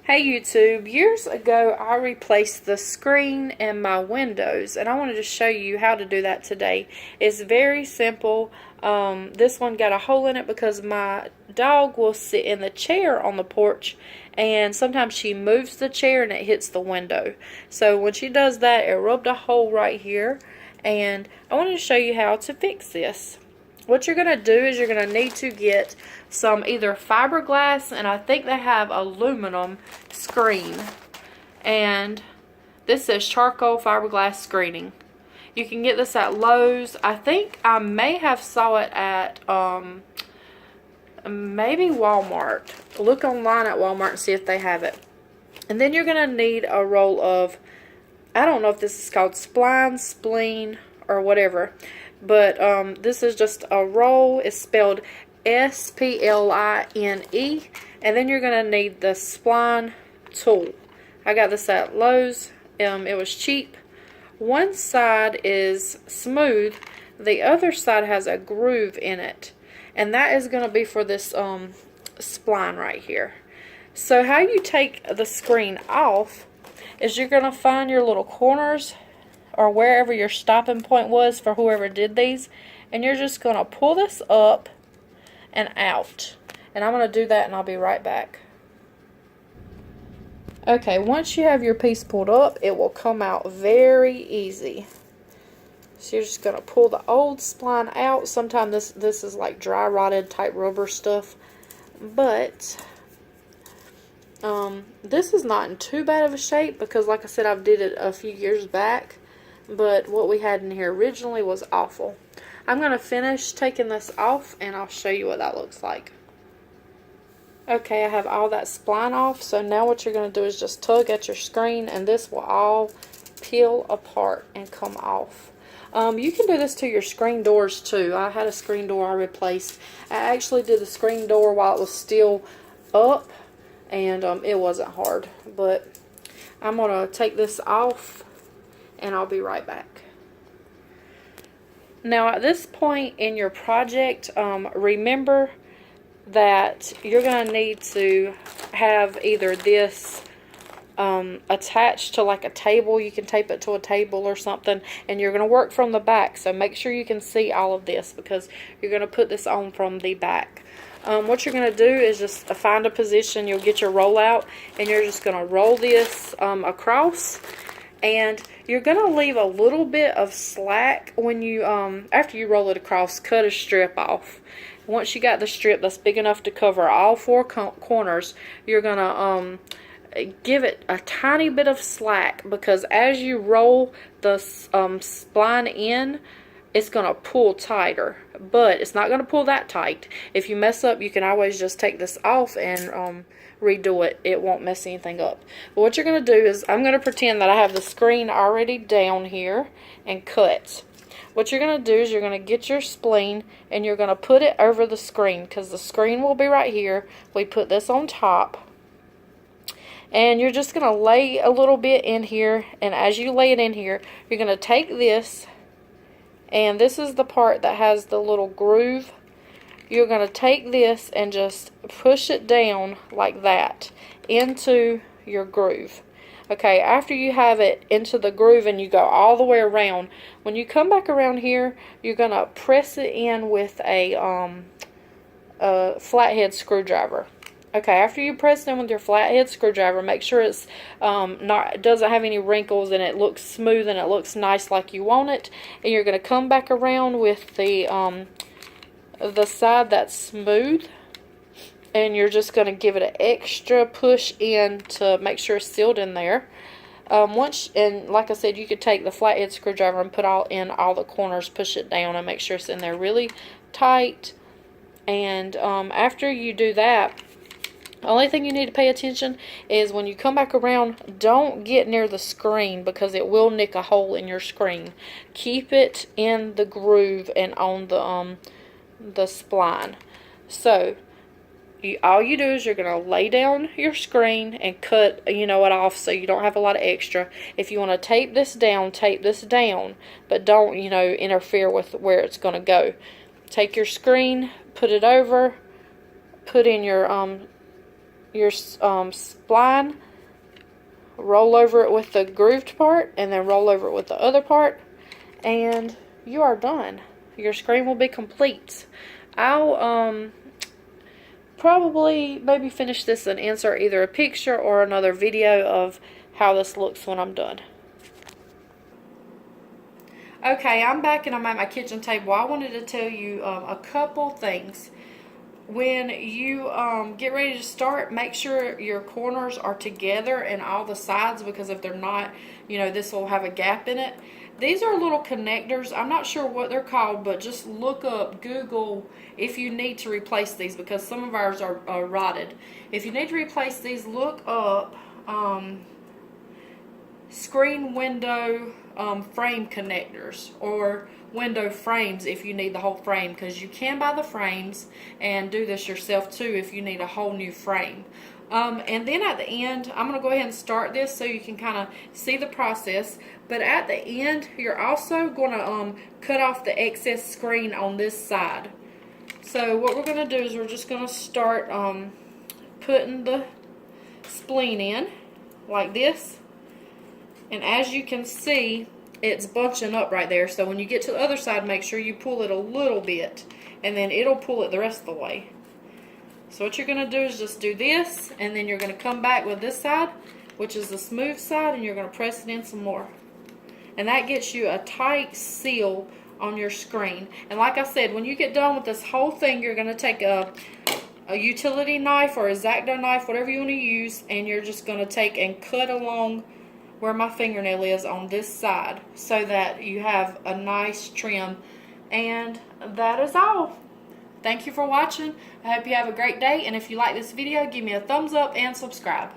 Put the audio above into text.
Hey YouTube, years ago I replaced the screen in my windows and I wanted to show you how to do that today. It's very simple. This one got a hole in it because my dog will sit in the chair on the porch and sometimes she moves the chair and it hits the window. So when she does that, it rubbed a hole right here, and I wanted to show you how to fix this. What you're going to do is you're going to need to get some either fiberglass, and I think they have aluminum screen, and this says charcoal fiberglass screening. You can get this at Lowe's. I think I may have saw it at maybe Walmart. Look online at Walmart and see if they have it. And then you're going to need a roll of, I don't know if this is called spline, or whatever, but this is just a roll. It's spelled S-P-L-I-N-E, and then you're going to need the spline tool. I got this at Lowe's. It was cheap. One side is smooth, the other side has a groove in it, and that is going to be for this spline right here. So how you take the screen off is you're going to find your little corners or wherever your stopping point was for whoever did these, and you're just going to pull this up and out. And I'm going to do that and I'll be right back. Okay, once you have your piece pulled up, it will come out very easy. So you're just going to pull the old spline out. Sometimes this is like dry rotted type rubber stuff, but this is not in too bad of a shape because, like I said, I've did it a few years back. But what we had in here originally was awful. I'm going to finish taking this off and I'll show you what that looks like. Okay, I have all that spline off. So now what you're going to do is just tug at your screen and this will all peel apart and come off. You can do this to your screen doors too. I had a screen door I replaced. I actually did the screen door while it was still up, and it wasn't hard. But I'm going to take this off and I'll be right back. Now at this point in your project, remember that you're going to need to have either this attached to like a table. You can tape it to a table or something, and you're going to work from the back. So make sure you can see all of this because you're going to put this on from the back. What you're going to do is just find a position. You'll get your roll out and you're just going to roll this across. And you're going to leave a little bit of slack when you, after you roll it across, cut a strip off. Once you got the strip that's big enough to cover all four corners, you're going to give it a tiny bit of slack because as you roll the spline in, it's going to pull tighter. But it's not going to pull that tight. If you mess up, you can always just take this off and redo it. It won't mess anything up. But what you're going to do is I'm going to pretend that I have the screen already down here and cut. What you're going to do is you're going to get your spline and you're going to put it over the screen because the screen will be right here. We put this on top. And you're just going to lay a little bit in here, and as you lay it in here, you're going to take this, and this is the part that has the little groove. You're going to take this and just push it down like that into your groove. Okay, after you have it into the groove and you go all the way around, when you come back around here, you're going to press it in with a flathead screwdriver. Okay, after you press it in with your flathead screwdriver, make sure it's doesn't have any wrinkles and it looks smooth and it looks nice like you want it. And you're going to come back around with the side that's smooth, and you're just going to give it an extra push in to make sure it's sealed in there. And like I said, you could take the flathead screwdriver and put all the corners, push it down and make sure it's in there really tight. And after you do that, the only thing you need to pay attention is when you come back around, don't get near the screen because it will nick a hole in your screen. Keep it in the groove and on the spline. So all you do is you're going to lay down your screen and cut it off so you don't have a lot of extra. If you want to tape this down, but don't interfere with where it's going to go. Take your screen, put it over, put in your your spline, roll over it with the grooved part, and then roll over it with the other part, and you are done. Your screen will be complete. I'll probably maybe finish this and insert either a picture or another video of how this looks when I'm done. Okay, I'm back and I'm at my kitchen table. I wanted to tell you a couple things. When you get ready to start, make sure your corners are together and all the sides, because if they're not, you know, this will have a gap in it. These are little connectors. I'm not sure what they're called, but just look up, Google, if you need to replace these, because some of ours are rotted. If you need to replace these, look up screen window frame connectors, or window frames if you need the whole frame, because you can buy the frames and do this yourself too if you need a whole new frame. And then at the end, I'm going to go ahead and start this so you can kind of see the process. But at the end, you're also going to cut off the excess screen on this side. So what we're going to do is we're just going to start putting the spline in like this. And as you can see, it's bunching up right there. So when you get to the other side, make sure you pull it a little bit, and then it'll pull it the rest of the way. So what you're going to do is just do this, and then you're going to come back with this side, which is the smooth side, and you're going to press it in some more. And that gets you a tight seal on your screen. And like I said, when you get done with this whole thing, you're going to take a utility knife or a X-Acto knife, whatever you want to use, and you're just going to take and cut along where my fingernail is on this side, so that you have a nice trim. And that is all. Thank you for watching. I hope you have a great day, and if you like this video, give me a thumbs up and subscribe.